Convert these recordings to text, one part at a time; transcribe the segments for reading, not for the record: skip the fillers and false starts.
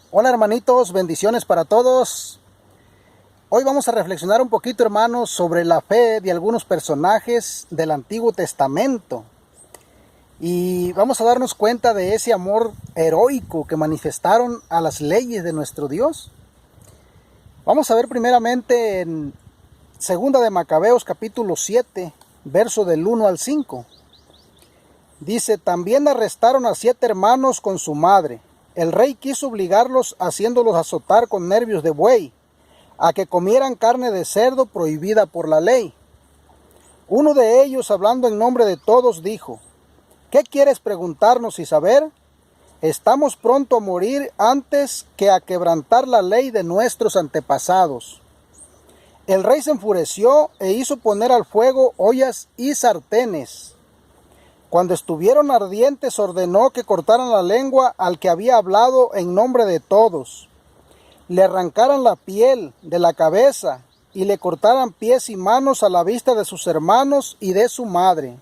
Hola hermanitos, bendiciones para todos. Hoy vamos a reflexionar un poquito, hermanos, sobre la fe de algunos personajes del Antiguo Testamento. Y vamos a darnos cuenta de ese amor heroico que manifestaron a las leyes de nuestro Dios. Vamos a ver primeramente en 2 de Macabeos capítulo 7, verso del 1 al 5. Dice: también arrestaron a 7 hermanos con su madre. El rey quiso obligarlos haciéndolos azotar con nervios de buey, a que comieran carne de cerdo prohibida por la ley. Uno de ellos, hablando en nombre de todos, dijo: ¿qué quieres preguntarnos y saber? Estamos pronto a morir antes que a quebrantar la ley de nuestros antepasados. El rey se enfureció e hizo poner al fuego ollas y sartenes. Cuando estuvieron ardientes, ordenó que cortaran la lengua al que había hablado en nombre de todos. Le arrancaran la piel de la cabeza y le cortaran pies y manos a la vista de sus hermanos y de su madre.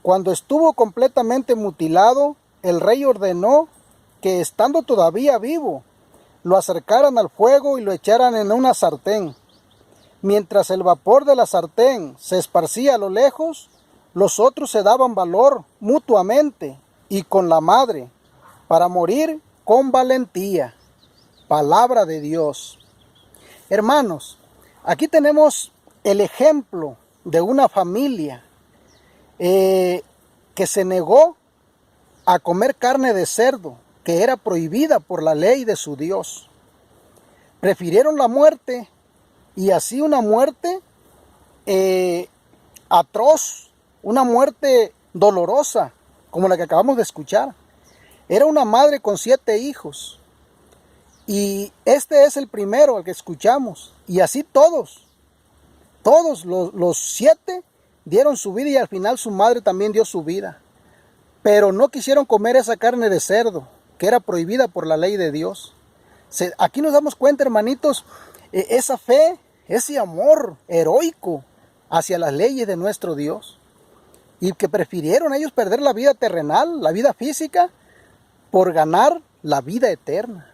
Cuando estuvo completamente mutilado, el rey ordenó que, estando todavía vivo, lo acercaran al fuego y lo echaran en una sartén. Mientras el vapor de la sartén se esparcía a lo lejos, los otros se daban valor mutuamente y con la madre para morir con valentía. Palabra de Dios. Hermanos, aquí tenemos el ejemplo de una familia que se negó a comer carne de cerdo, que era prohibida por la ley de su Dios. Prefirieron la muerte, y así una muerte atroz, una muerte dolorosa, como la que acabamos de escuchar. Era una madre con 7 hijos. Y este es el primero, al que escuchamos. Y así todos los 7 dieron su vida, y al final su madre también dio su vida. Pero no quisieron comer esa carne de cerdo, que era prohibida por la ley de Dios. Aquí nos damos cuenta, hermanitos, esa fe, ese amor heroico hacia las leyes de nuestro Dios. Y que prefirieron ellos perder la vida terrenal, la vida física, por ganar la vida eterna.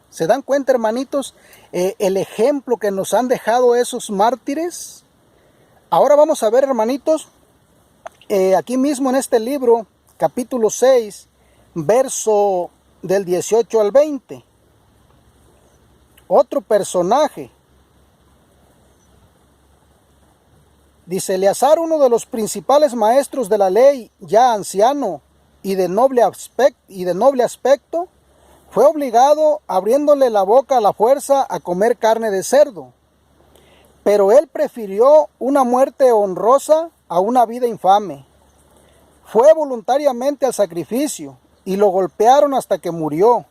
¿Se dan cuenta, hermanitos, el ejemplo que nos han dejado esos mártires? Ahora vamos a ver, hermanitos, aquí mismo en este libro, capítulo 6, verso del 18 al 20. Otro personaje. Dice: Eleazar, uno de los principales maestros de la ley, ya anciano y de noble aspecto, fue obligado, abriéndole la boca a la fuerza, a comer carne de cerdo. Pero él prefirió una muerte honrosa a una vida infame. Fue voluntariamente al sacrificio, y lo golpearon hasta que murió.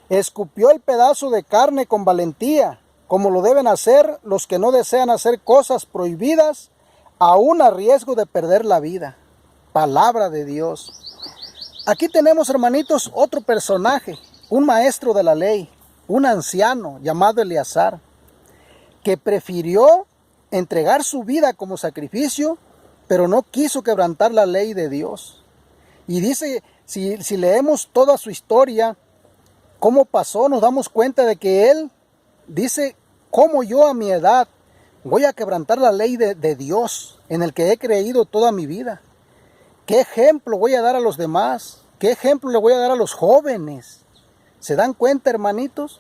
Escupió el pedazo de carne con valentía, como lo deben hacer los que no desean hacer cosas prohibidas, aún a riesgo de perder la vida. Palabra de Dios. Aquí tenemos, hermanitos, otro personaje, un maestro de la ley, un anciano llamado Eleazar, que prefirió entregar su vida como sacrificio, pero no quiso quebrantar la ley de Dios. Y dice, si leemos toda su historia, cómo pasó, nos damos cuenta de que él dice: ¿cómo yo a mi edad voy a quebrantar la ley de Dios en el que he creído toda mi vida? ¿Qué ejemplo voy a dar a los demás? ¿Qué ejemplo le voy a dar a los jóvenes? ¿Se dan cuenta, hermanitos?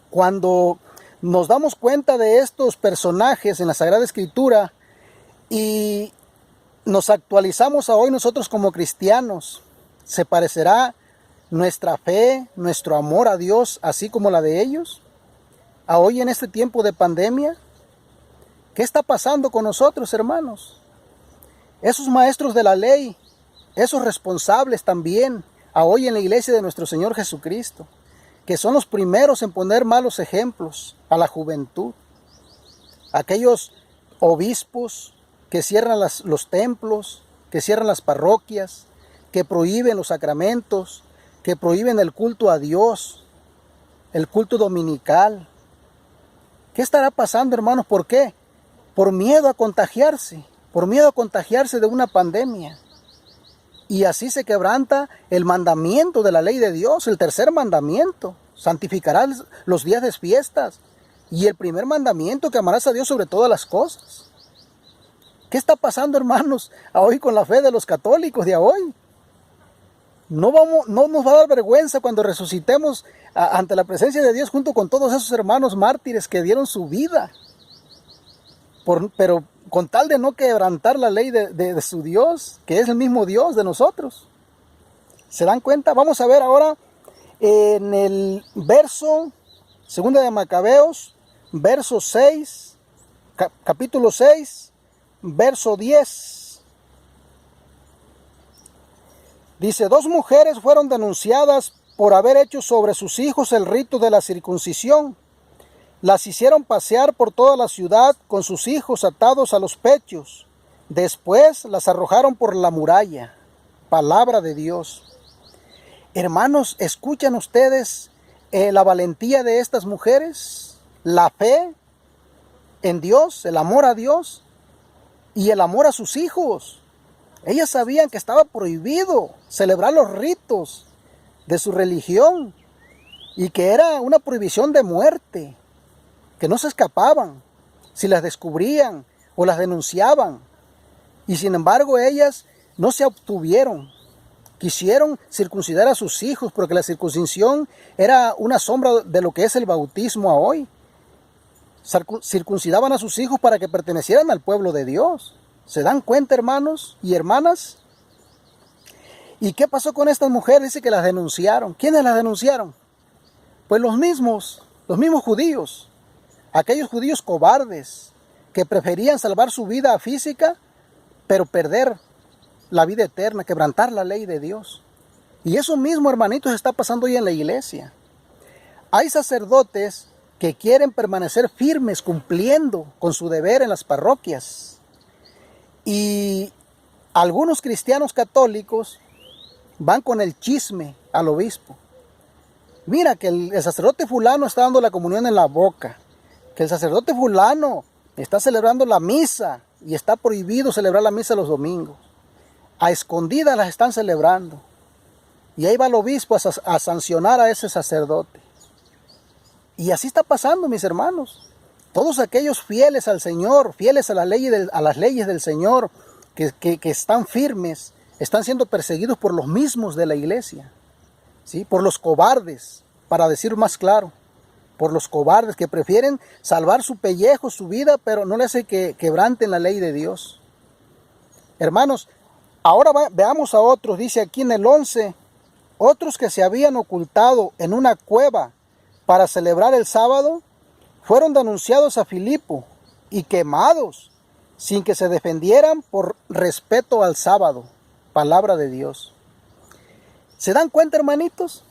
Cuando nos damos cuenta de estos personajes en la Sagrada Escritura y nos actualizamos a hoy nosotros como cristianos, ¿se parecerá nuestra fe, nuestro amor a Dios, así como la de ellos? A hoy, en este tiempo de pandemia, ¿qué está pasando con nosotros, hermanos? Esos maestros de la ley, esos responsables también, a hoy en la iglesia de nuestro Señor Jesucristo, que son los primeros en poner malos ejemplos a la juventud. Aquellos obispos que cierran los templos, que cierran las parroquias, que prohíben los sacramentos, que prohíben el culto a Dios, el culto dominical. ¿Qué estará pasando, hermanos? ¿Por qué? Por miedo a contagiarse de una pandemia. Y así se quebranta el mandamiento de la ley de Dios, el tercer mandamiento. Santificarás los días de fiestas. Y el primer mandamiento, que amarás a Dios sobre todas las cosas. ¿Qué está pasando, hermanos, hoy con la fe de los católicos de hoy? No nos va a dar vergüenza cuando resucitemos ante la presencia de Dios junto con todos esos hermanos mártires que dieron su vida. Pero con tal de no quebrantar la ley de su Dios, que es el mismo Dios de nosotros. ¿Se dan cuenta? Vamos a ver ahora en el verso, segunda de Macabeos, verso 6, capítulo 6, verso 10. Dice, 2 mujeres fueron denunciadas por haber hecho sobre sus hijos el rito de la circuncisión. Las hicieron pasear por toda la ciudad con sus hijos atados a los pechos. Después las arrojaron por la muralla. Palabra de Dios. Hermanos, ¿escuchan ustedes la valentía de estas mujeres? La fe en Dios, el amor a Dios y el amor a sus hijos. Ellas sabían que estaba prohibido celebrar los ritos de su religión y que era una prohibición de muerte, que no se escapaban si las descubrían o las denunciaban. Y sin embargo ellas no se obtuvieron. Quisieron circuncidar a sus hijos porque la circuncisión era una sombra de lo que es el bautismo a hoy. Circuncidaban a sus hijos para que pertenecieran al pueblo de Dios. ¿Se dan cuenta, hermanos y hermanas? ¿Y qué pasó con estas mujeres? Dice que las denunciaron. ¿Quiénes las denunciaron? Pues los mismos judíos. Aquellos judíos cobardes que preferían salvar su vida física, pero perder la vida eterna, quebrantar la ley de Dios. Y eso mismo, hermanitos, está pasando hoy en la iglesia. Hay sacerdotes que quieren permanecer firmes cumpliendo con su deber en las parroquias. Y algunos cristianos católicos van con el chisme al obispo. Mira que el sacerdote fulano está dando la comunión en la boca, que el sacerdote fulano está celebrando la misa y está prohibido celebrar la misa los domingos. A escondidas las están celebrando. Y ahí va el obispo a sancionar a ese sacerdote. Y así está pasando, mis hermanos. Todos aquellos fieles al Señor, fieles a las leyes del Señor, que están firmes, están siendo perseguidos por los mismos de la iglesia, ¿sí? Por los cobardes, para decir más claro, por los cobardes que prefieren salvar su pellejo, su vida, pero no le hace que quebranten la ley de Dios. Hermanos, ahora veamos a otros, dice aquí en el 11, otros que se habían ocultado en una cueva para celebrar el sábado, fueron denunciados a Filipo y quemados, sin que se defendieran por respeto al sábado. Palabra de Dios. ¿Se dan cuenta, hermanitos?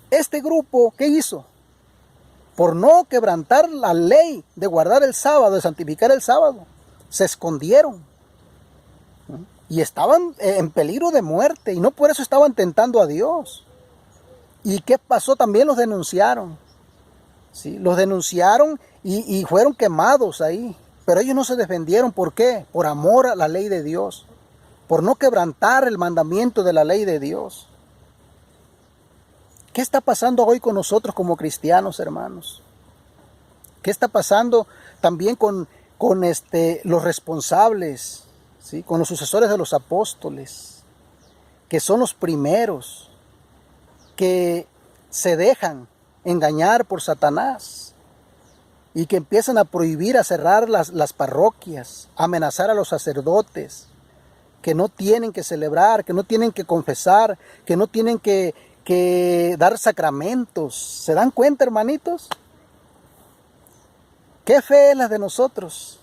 Este grupo, ¿qué hizo? Por no quebrantar la ley de guardar el sábado, de santificar el sábado, se escondieron. Y estaban en peligro de muerte, y no por eso estaban tentando a Dios. ¿Y qué pasó? También los denunciaron. ¿Sí? Los denunciaron y fueron quemados ahí. Pero ellos no se defendieron. ¿Por qué? Por amor a la ley de Dios. Por no quebrantar el mandamiento de la ley de Dios. ¿Qué está pasando hoy con nosotros como cristianos, hermanos? ¿Qué está pasando también con los responsables, ¿sí? Con los sucesores de los apóstoles, que son los primeros que se dejan engañar por Satanás y que empiezan a prohibir, a cerrar las parroquias, a amenazar a los sacerdotes, que no tienen que celebrar, que no tienen que confesar, que no tienen que dar sacramentos? ¿Se dan cuenta, hermanitos? ¿Qué fe es la de nosotros?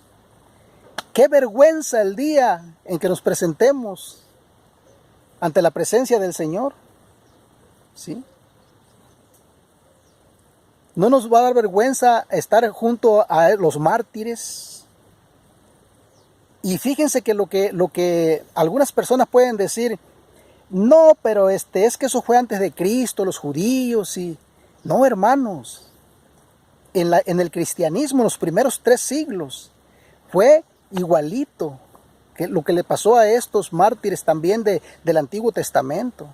¿Qué vergüenza el día en que nos presentemos ante la presencia del Señor? ¿Sí? ¿No nos va a dar vergüenza estar junto a los mártires? Y fíjense que lo que algunas personas pueden decir, no, pero es que eso fue antes de Cristo, los judíos, y no, hermanos. En el cristianismo, los primeros 3 siglos, fue igualito. lo que le pasó a estos mártires también del Antiguo Testamento.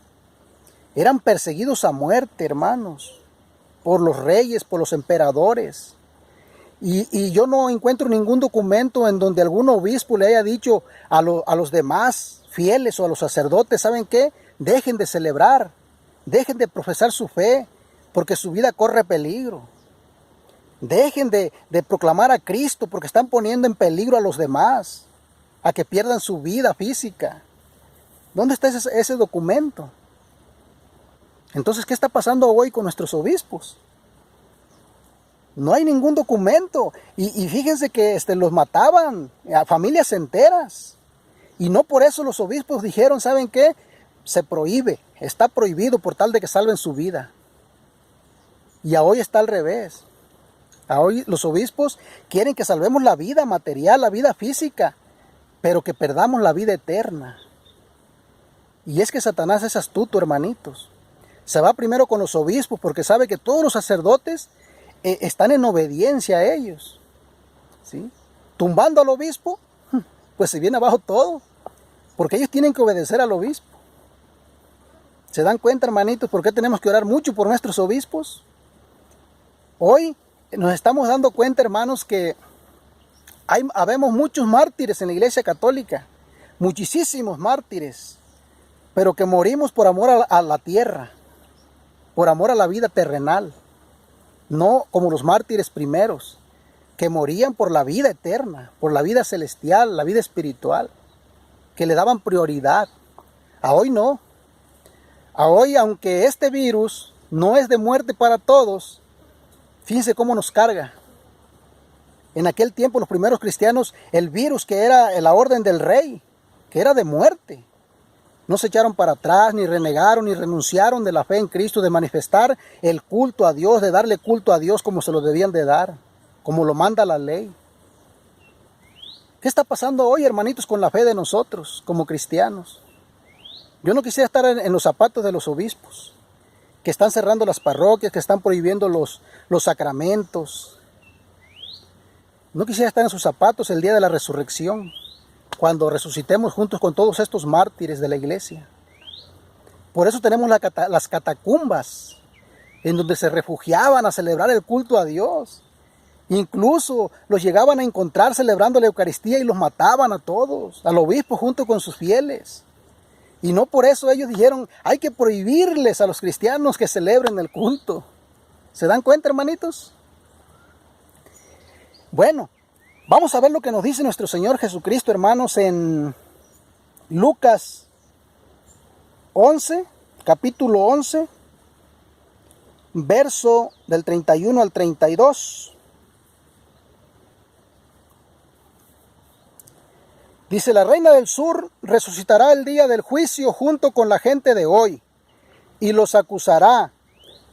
Eran perseguidos a muerte, hermanos, por los reyes, por los emperadores. Y yo no encuentro ningún documento en donde algún obispo le haya dicho a los demás fieles o a los sacerdotes, ¿saben qué? Dejen de celebrar, dejen de profesar su fe, porque su vida corre peligro. Dejen de proclamar a Cristo, porque están poniendo en peligro a los demás, a que pierdan su vida física. ¿Dónde está ese documento? Entonces, ¿qué está pasando hoy con nuestros obispos? No hay ningún documento. Y fíjense que los mataban a familias enteras. Y no por eso los obispos dijeron, ¿saben qué? Se prohíbe, está prohibido por tal de que salven su vida. Y hoy está al revés. Hoy los obispos quieren que salvemos la vida material, la vida física, pero que perdamos la vida eterna. Y es que Satanás es astuto, hermanitos. Se va primero con los obispos porque sabe que todos los sacerdotes están en obediencia a ellos, ¿sí? Tumbando al obispo, pues se viene abajo todo, porque ellos tienen que obedecer al obispo. ¿Se dan cuenta, hermanitos, por qué tenemos que orar mucho por nuestros obispos? Hoy nos estamos dando cuenta, hermanos, que habemos muchos mártires en la Iglesia Católica, muchísimos mártires, pero que morimos por amor a la tierra, por amor a la vida terrenal. No como los mártires primeros, que morían por la vida eterna, por la vida celestial, la vida espiritual, que le daban prioridad. A hoy no. A hoy, aunque este virus no es de muerte para todos, fíjense cómo nos carga. En aquel tiempo, los primeros cristianos, el virus que era la orden del rey, que era de muerte, no se echaron para atrás, ni renegaron, ni renunciaron de la fe en Cristo, de manifestar el culto a Dios, de darle culto a Dios como se lo debían de dar, como lo manda la ley. ¿Qué está pasando hoy, hermanitos, con la fe de nosotros, como cristianos? Yo no quisiera estar en los zapatos de los obispos, que están cerrando las parroquias, que están prohibiendo los sacramentos. No quisiera estar en sus zapatos el día de la resurrección, cuando resucitemos juntos con todos estos mártires de la iglesia. Por eso tenemos las catacumbas, en donde se refugiaban a celebrar el culto a Dios. Incluso los llegaban a encontrar celebrando la Eucaristía y los mataban a todos, al obispo junto con sus fieles. Y no por eso ellos dijeron, hay que prohibirles a los cristianos que celebren el culto. ¿Se dan cuenta, hermanitos? Bueno, vamos a ver lo que nos dice nuestro Señor Jesucristo, hermanos, en Lucas 11, capítulo 11, verso del 31 al 32. Dice, la reina del sur resucitará el día del juicio junto con la gente de hoy, y los acusará,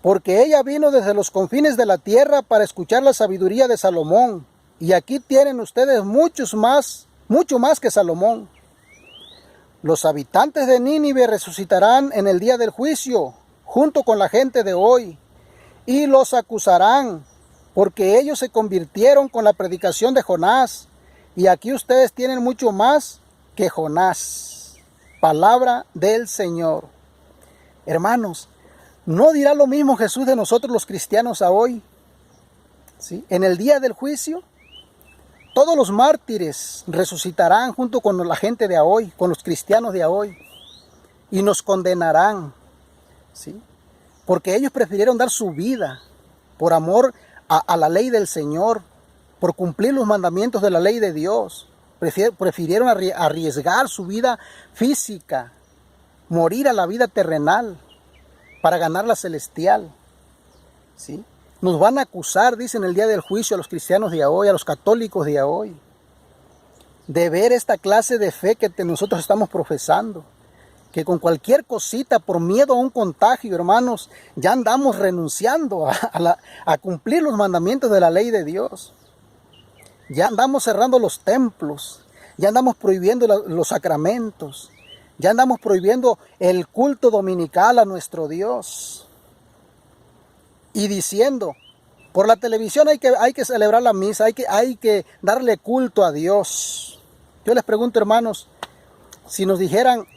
porque ella vino desde los confines de la tierra para escuchar la sabiduría de Salomón. Y aquí tienen ustedes mucho más que Salomón. Los habitantes de Nínive resucitarán en el día del juicio, junto con la gente de hoy, y los acusarán, porque ellos se convirtieron con la predicación de Jonás. Y aquí ustedes tienen mucho más que Jonás. Palabra del Señor. Hermanos, ¿no dirá lo mismo Jesús de nosotros los cristianos a hoy? ¿Sí? En el día del juicio, todos los mártires resucitarán junto con la gente de hoy, con los cristianos de hoy, y nos condenarán, ¿sí? Porque ellos prefirieron dar su vida por amor a la ley del Señor, por cumplir los mandamientos de la ley de Dios. Prefirieron arriesgar su vida física, morir a la vida terrenal, para ganar la celestial, ¿sí? Nos van a acusar, dicen, el día del juicio a los cristianos de hoy, a los católicos de hoy, de ver esta clase de fe que nosotros estamos profesando. Que con cualquier cosita, por miedo a un contagio, hermanos, ya andamos renunciando a cumplir los mandamientos de la ley de Dios. Ya andamos cerrando los templos, ya andamos prohibiendo los sacramentos, ya andamos prohibiendo el culto dominical a nuestro Dios. Y diciendo, por la televisión hay que celebrar la misa, hay que darle culto a Dios. Yo les pregunto, hermanos, si nos dijeran,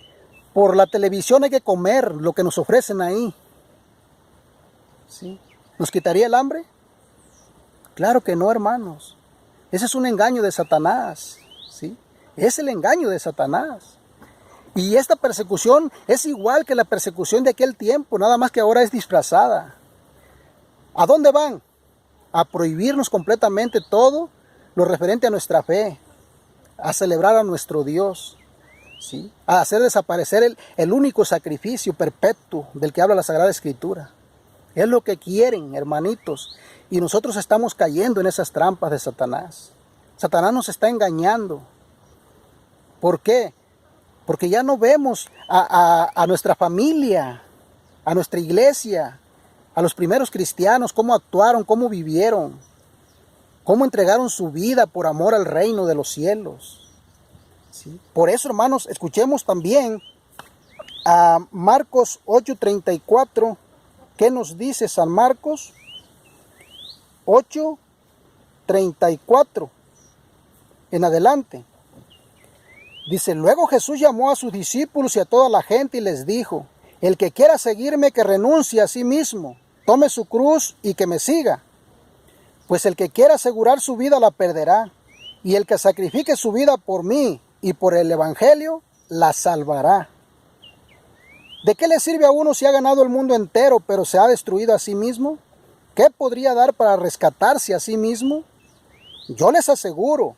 por la televisión hay que comer lo que nos ofrecen ahí, ¿sí?, ¿nos quitaría el hambre? Claro que no, hermanos. Ese es un engaño de Satanás, ¿sí? Es el engaño de Satanás. Y esta persecución es igual que la persecución de aquel tiempo, nada más que ahora es disfrazada. ¿A dónde van? A prohibirnos completamente todo lo referente a nuestra fe, a celebrar a nuestro Dios, ¿sí?, a hacer desaparecer el único sacrificio perpetuo del que habla la Sagrada Escritura. Es lo que quieren, hermanitos, y nosotros estamos cayendo en esas trampas de Satanás. Satanás nos está engañando. ¿Por qué? Porque ya no vemos a nuestra familia, a nuestra iglesia, a los primeros cristianos, cómo actuaron, cómo vivieron, cómo entregaron su vida por amor al reino de los cielos, ¿sí? Por eso, hermanos, escuchemos también a Marcos 8:34. ¿Qué nos dice San Marcos 8:34 en adelante? Dice: luego Jesús llamó a sus discípulos y a toda la gente y les dijo: el que quiera seguirme, que renuncie a sí mismo, tome su cruz y que me siga. Pues el que quiera asegurar su vida la perderá, y el que sacrifique su vida por mí y por el evangelio la salvará. ¿De qué le sirve a uno si ha ganado el mundo entero, pero se ha destruido a sí mismo? ¿Qué podría dar para rescatarse a sí mismo? Yo les aseguro,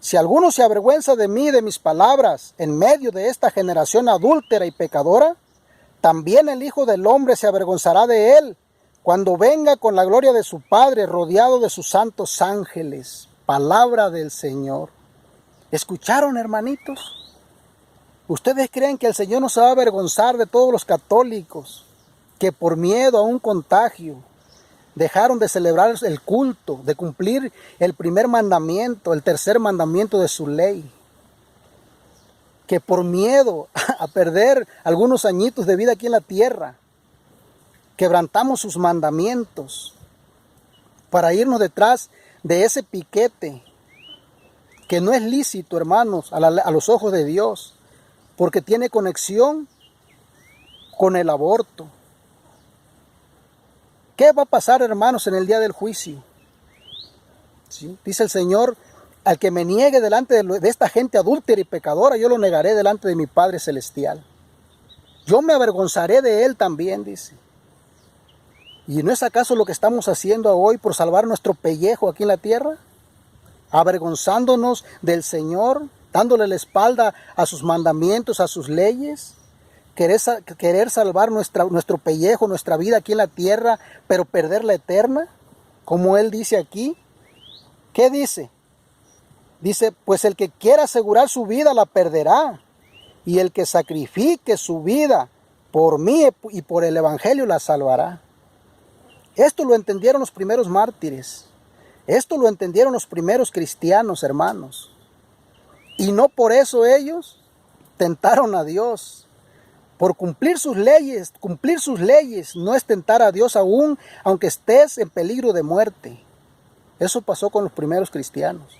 si alguno se avergüenza de mí y de mis palabras en medio de esta generación adúltera y pecadora, también el Hijo del Hombre se avergonzará de él cuando venga con la gloria de su Padre, rodeado de sus santos ángeles. Palabra del Señor. ¿Escucharon, hermanitos? ¿Ustedes creen que el Señor no se va a avergonzar de todos los católicos que por miedo a un contagio dejaron de celebrar el culto, de cumplir el primer mandamiento, el tercer mandamiento de su ley? Que por miedo a perder algunos añitos de vida aquí en la tierra, quebrantamos sus mandamientos para irnos detrás de ese piquete que no es lícito, hermanos, a los ojos de Dios, porque tiene conexión con el aborto. ¿Qué va a pasar, hermanos, en el día del juicio? ¿Sí? Dice el Señor: al que me niegue delante de esta gente adúltera y pecadora, yo lo negaré delante de mi Padre Celestial. Yo me avergonzaré de él también, dice. ¿Y no es acaso lo que estamos haciendo hoy por salvar nuestro pellejo aquí en la tierra? Avergonzándonos del Señor, dándole la espalda a sus mandamientos, a sus leyes. Querer salvar nuestro pellejo, nuestra vida aquí en la tierra, pero perder la eterna, como Él dice aquí. ¿Qué dice? Dice: pues el que quiera asegurar su vida la perderá, y el que sacrifique su vida por mí y por el evangelio la salvará. Esto lo entendieron los primeros mártires. Esto lo entendieron los primeros cristianos, hermanos. Y no por eso ellos tentaron a Dios. Por cumplir sus leyes no es tentar a Dios aún, aunque estés en peligro de muerte. Eso pasó con los primeros cristianos.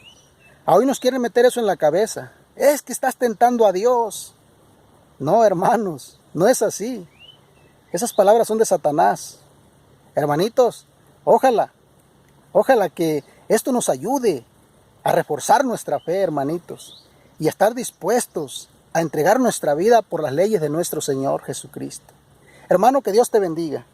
Hoy nos quieren meter eso en la cabeza. Es que estás tentando a Dios. No, hermanos, no es así. Esas palabras son de Satanás. Hermanitos, ojalá que esto nos ayude a reforzar nuestra fe, hermanitos, y a estar dispuestos a entregar nuestra vida por las leyes de nuestro Señor Jesucristo. Hermano, que Dios te bendiga.